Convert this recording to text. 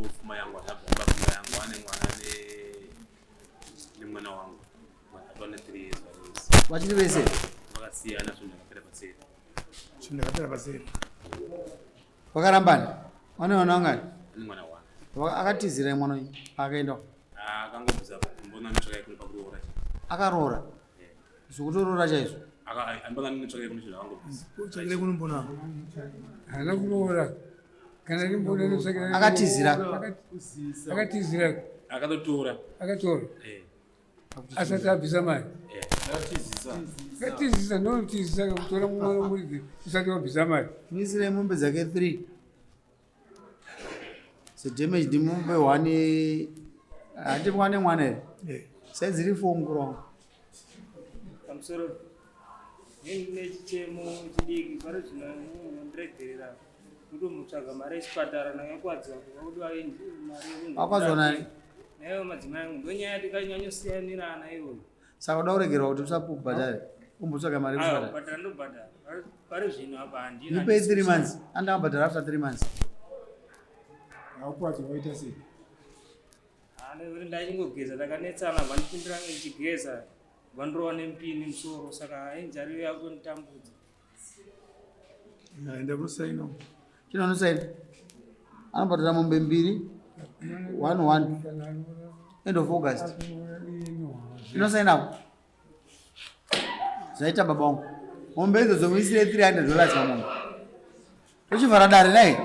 pfuma yangu atabomba pfuma yangu ane mwana ne mwana wangu mwana 3 years wachiri vese vakasiyana zvindakapera paseri vakarambana wane mwana wangani ane mwana wangu akatizira mwana uyu akaenda akangobvisa mbona netsvaka yakuri pakuroora akaroora zvokutoroora chaizvo ambanga netsvaka yakuri zvavangobvisa uchakire kunombona hana kuroora kana rimbona netsvaka akatizira akatotora asati abvisa mari akatizisa ndonotizisa kutora mwana muridzi usati wabvisa mari misire mombe dzake 3 sedamage dimombe 1 hati mwane mwana here sai dziri 4 mukuru wangu pamusoro nechichemo chidiki pari zvino ndiregerera kutomutsvaga mari yechipatara nangakwadza kudiwa mari akwazonani nayo madzimai angu ndonyaya tikanyanyosiyanirana iyoyo saka uda kuregerwa kuti usapubhadhare umbotsvaga mari kubhadhara ndobhadhara pari zvino apa handina you pay 3 months andakabhadhara after 3 months akwadza waita sei kuti ndachingogeza takanetsana vandipindira ngichigeza vandorova nemupini musoro saka enjariyo yakutonditambudza enda kusaina chinonosaina anobhadhara mombe 2 1 end of August inosainapo zvaita baba wangu mombe idzo zomuisire $300 mamombe uchivhara dare nai